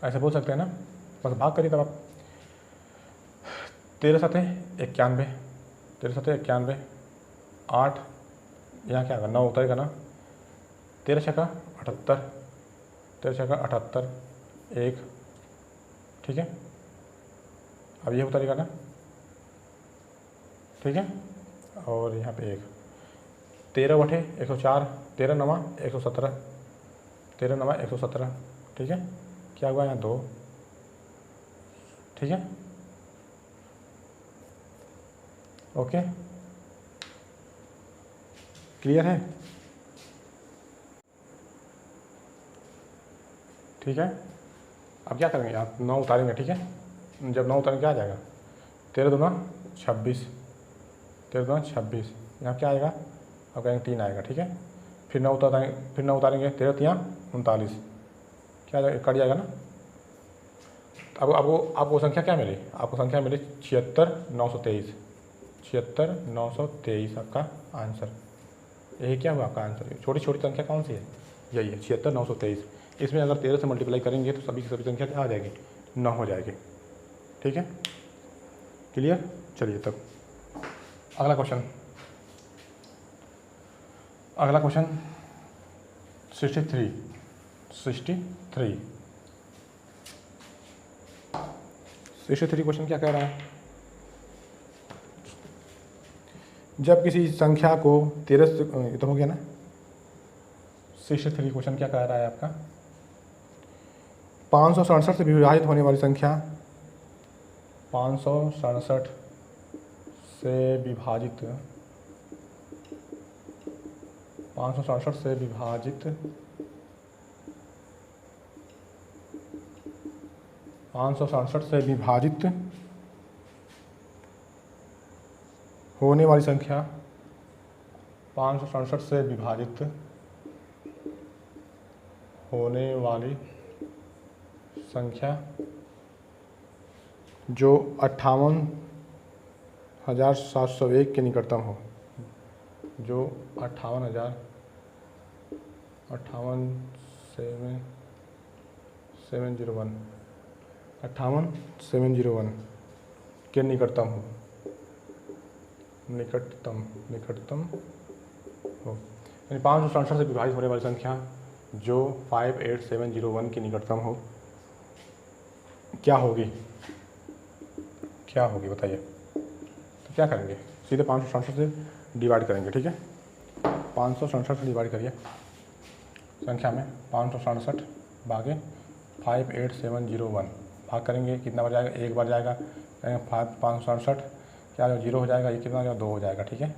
ऐसे बोल सकते हैं ना, बस भाग करिए तब आप 13 सतह 91, 13 सतह 91, 8 यहाँ क्या होगा 9 उतरेगा ना, 13 छक्का 78, 13 छक्का 78 1, ठीक है, अब ये उतरेगा ना, ठीक है, और यहाँ पे 1, 13 बटे 104, 13 9 117, 13 9 117, ठीक है, क्या हुआ यहाँ 2, ठीक है, ओके, क्लियर है, ठीक है। अब क्या करेंगे आप 9 उतारेंगे, ठीक है, जब 9 उतारेंगे क्या आ जाएगा 13 दूना 26, 13 दूना 26, यहाँ क्या आएगा आपका 3 आएगा, ठीक है, फिर 9 उतारेंगे 13 3 39, क्या जाएगा कट जाएगा ना। अब आपको संख्या क्या मिली, आपको संख्या मिली 76 923, 76 923 आपका आंसर, यही क्या हुआ आपका आंसर। छोटी छोटी संख्या कौन सी है, यही है 76 923। इसमें अगर 13 से मल्टीप्लाई करेंगे तो सभी की सभी संख्या क्या आ जाएगी 9 हो जाएगी, ठीक है, क्लियर। चलिए तब अगला क्वेश्चन 63 क्वेश्चन क्या कह रहा है, जब किसी संख्या को 13 से, ये तो हो गया ना, 63 क्वेश्चन क्या कह रहा है आपका 567 से विभाजित होने वाली संख्या, 567 से विभाजित 567 से विभाजित 567 से विभाजित होने वाली संख्या 567 से विभाजित होने वाली संख्या जो 58,701 के निकटतम हो, जो 58,701 के निकटतम हो, निकटतम हो, यानी 567 से विभाजित होने वाली संख्या जो 58701 की निकटतम हो, क्या होगी बताइए। तो क्या करेंगे, सीधे 567 से डिवाइड करेंगे, ठीक है। 567 से डिवाइड करिए संख्या में, 567 भागे 58701 भाग करेंगे, कितना बार जाएगा, एक बार जाएगा, 567 क्या जो 0 हो जाएगा, ये कितना जो 2 हो जाएगा, ठीक है।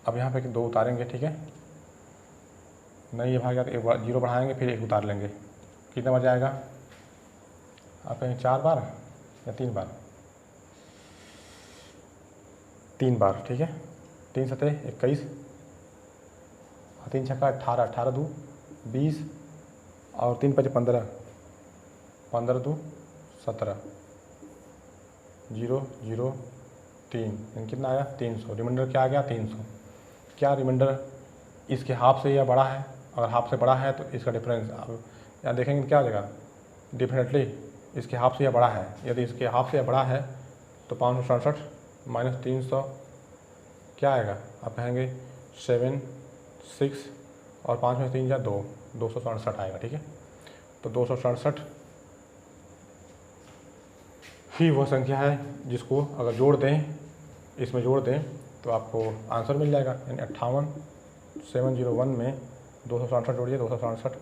अब यहाँ पे 2 उतारेंगे, ठीक है, नहीं ये भाग तो एक बार 0 बढ़ाएंगे, फिर 1 उतार लेंगे, कितना बार जाएगा, आप कहें 4 बार या 3 बार, 3 बार, ठीक है। 3 सतह 21, 3 छक्का 18, 18 दू 20 और 3 पचे 15, 15 दू 17, 0 0 3, कितना आया 300। रिमाइंडर क्या आ गया 300। क्या रिमाइंडर इसके हाफ से या बड़ा है, अगर हाफ से बड़ा है तो इसका डिफरेंस आप यहाँ देखेंगे क्या आ जाएगा, डेफिनेटली इसके हाफ से या बड़ा है। यदि इसके हाफ से या बड़ा है तो 567 माइनस 300 क्या आएगा, आप कहेंगे 7 6 और 5 में 3 या 2, 267 आएगा, ठीक है। तो 267 ही वो संख्या है जिसको अगर जोड़ दें, इसमें जोड़ दें तो आपको आंसर मिल जाएगा, यानी 58701 में 267 जोड़िए, 267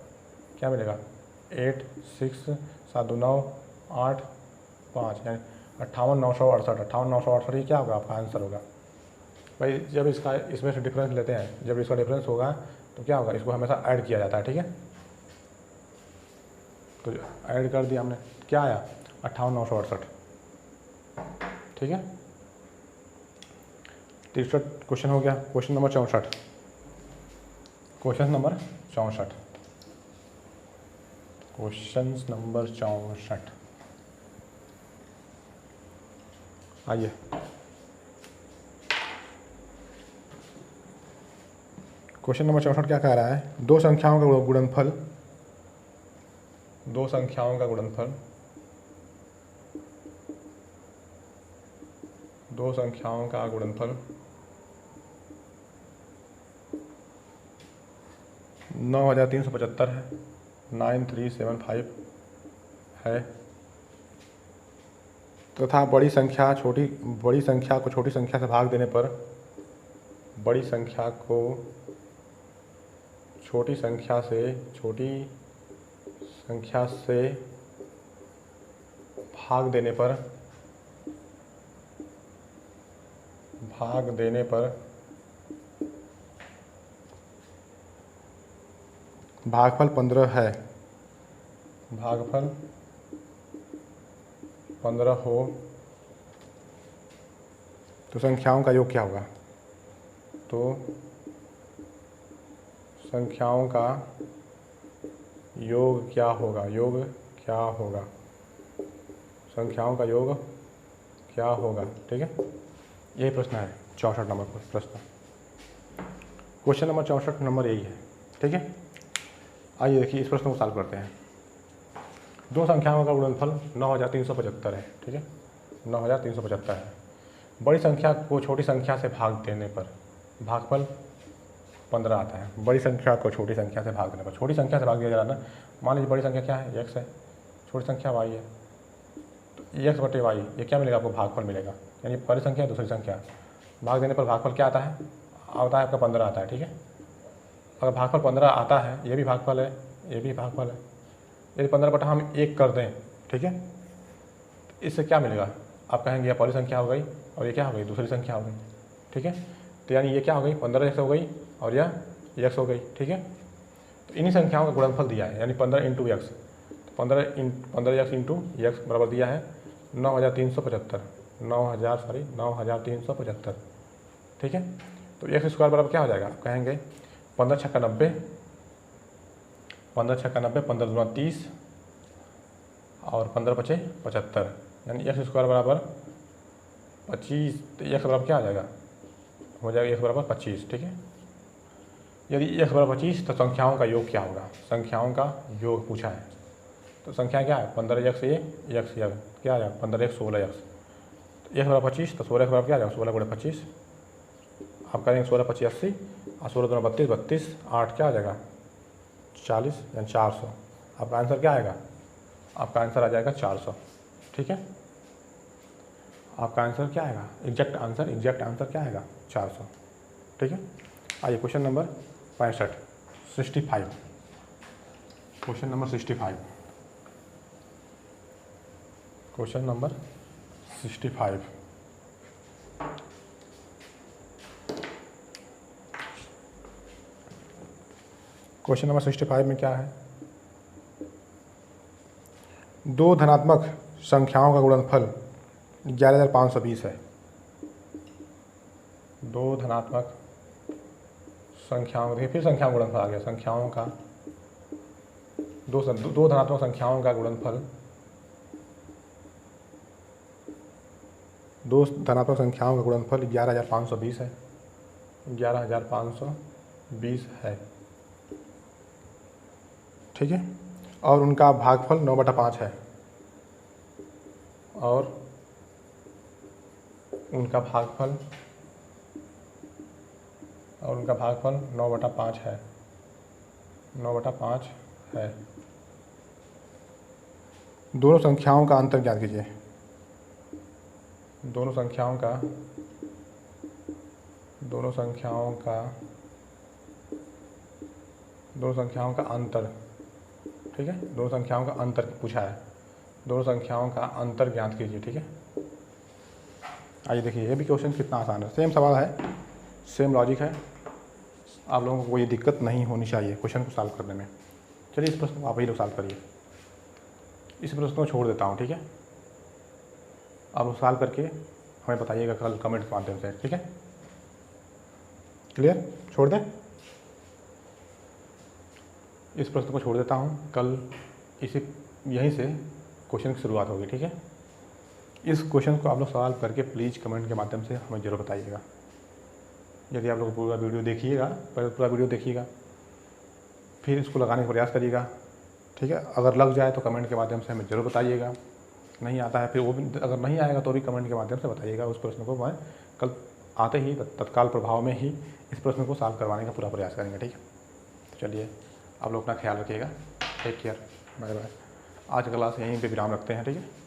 क्या मिलेगा 8 6 7 2 9 8 5, यानी 58,968, 58,968 ही क्या होगा आपका आंसर होगा। भाई जब इसका इसमें से डिफरेंस लेते हैं, जब इसका डिफरेंस होगा तो क्या होगा, इसको हमेशा ऐड किया जाता है, ठीक है। तो ऐड कर दिया हमने, क्या आया 58,968, ठीक है। 63 क्वेश्चन हो गया। Question number 64, question number 64, question number 64 आइए। क्वेश्चन नंबर 64 क्या कह रहा है, दो संख्याओं का गुणनफल, दो संख्याओं का गुणनफल, दो संख्याओं का गुणनफल 9,375 है, 9375 है, तथा बड़ी संख्या को छोटी संख्या से भाग देने पर, बड़ी संख्या को छोटी संख्या से भाग देने पर भागफल 15 है, भागफल 15 हो तो संख्याओं का योग क्या होगा, तो संख्याओं का योग क्या होगा, संख्याओं का योग क्या होगा, ठीक है। यही प्रश्न है 64 नंबर प्रश्न, क्वेश्चन नंबर 64 नंबर यही है, ठीक है। आइए देखिए इस प्रश्न को सॉल्व करते हैं। दो संख्याओं का गुणनफल 9,375 है, ठीक है, 9,375 है। बड़ी संख्या को छोटी संख्या से भाग देने पर भागफल 15 आता है। बड़ी संख्या को छोटी संख्या से भाग देने पर, छोटी संख्या से भाग दिया जा रहा है ना, मान लीजिए बड़ी संख्या क्या है x है, छोटी संख्या y है, तो x बटे y ये क्या मिलेगा आपको, भागफल मिलेगा, यानी बड़ी संख्या दूसरी संख्या भाग देने पर भागफल क्या आता है आपका 15 आता है, ठीक है। अगर भागफल 15 आता है, ये भी भागफल है, ये भी भागफल है, यदि 15 बटा हम 1 कर दें, ठीक है, तो इससे क्या मिलेगा, आप कहेंगे यह पहली संख्या हो गई और ये क्या हो गई, दूसरी संख्या हो गई, ठीक है। तो यानी ये क्या हो गई 15 जैसे हो गई और यह x हो गई, ठीक है। तो इन्हीं संख्याओं का गुणनफल दिया है, यानी 15 इंटू एक्स, तो 15 एक्स इंटू एक्स बराबर दिया है 9375, 9375, ठीक है। तो एक्स स्क्वायर बराबर क्या हो जाएगा, आप कहेंगे 15 छक्का 90, 15 छक्का 90, 15 दूना 30 और 15 पचे 75, यानी एक्स स्क्वायर बराबर 25। तो एक्स बराबर क्या आ जाएगा, हो जाएगा एक्स बराबर 25, ठीक है। यदि एक्स बराबर 25 तो संख्याओं का योग क्या होगा, संख्याओं का योग पूछा है। तो संख्या क्या है, 15 एक्स ये एक्स क्या आ जाएगा, 15 एक्स 16 एक्स, तो एक्स बराबर 25, तो 16 एक्स बराबर क्या आ जाएगा, 16 गुणे 25, आप करेंगे 16 25 80 और 16 दूना 32, 32 8 क्या आ जाएगा 40, यानी 400। आपका आंसर क्या आएगा, आपका आंसर आ जाएगा 400, ठीक है। आपका आंसर क्या आएगा, एग्जैक्ट आंसर क्या आएगा 400, ठीक है। आइए question number 65, question number 65, question number 65। Question number 65 में क्या है, दो धनात्मक संख्याओं का गुणनफल 11520 है। दो धनात्मक संख्याओं, देखिए फिर संख्याओं का गुणनफल आ गया, संख्याओं का दो धनात्मक संख्याओं का गुणनफल, दो धनात्मक संख्याओं का गुणनफल 11520 है, 11520 है, ठीक है। और उनका भागफल 9/5 है, और उनका भागफल 9/5 है, 9/5 है। दोनों संख्याओं का अंतर ज्ञात कीजिए, दोनों संख्याओं का अंतर, ठीक है। दोनों संख्याओं का अंतर पूछा है, दोनों संख्याओं का अंतर ज्ञात कीजिए, ठीक है। आइए देखिए, ये भी क्वेश्चन कितना आसान है, सेम सवाल है, सेम लॉजिक है, आप लोगों को कोई दिक्कत नहीं होनी चाहिए क्वेश्चन को सॉल्व करने में। चलिए इस प्रश्न को आप ही लोग सॉल्व करिए, इस प्रश्न को छोड़ देता हूँ, ठीक है। आप लोग सॉल्व करके हमें बताइएगा कल कमेंट के माध्यम से, ठीक है। क्लियर, छोड़ दें, इस प्रश्न को छोड़ देता हूँ, कल यहीं से क्वेश्चन की शुरुआत होगी, ठीक है। इस क्वेश्चन को आप लोग सॉल्व करके प्लीज़ कमेंट के माध्यम से हमें ज़रूर बताइएगा। यदि आप लोग पूरा वीडियो देखिएगा, पहले पूरा वीडियो देखिएगा, फिर इसको लगाने का प्रयास करिएगा, ठीक है। अगर लग जाए तो कमेंट के माध्यम से हमें ज़रूर बताइएगा, नहीं आता है फिर वो भी, अगर नहीं आएगा तो भी कमेंट के माध्यम से बताइएगा। उस प्रश्न को मैं कल आते ही तत्काल प्रभाव में ही इस प्रश्न को सॉल्व करवाने का पूरा प्रयास करेंगे, ठीक है। तो चलिए आप लोग अपना ख्याल रखिएगा, टेक केयर, बाय बाय। आज का क्लास यहीं पे विराम रखते हैं, ठीक है।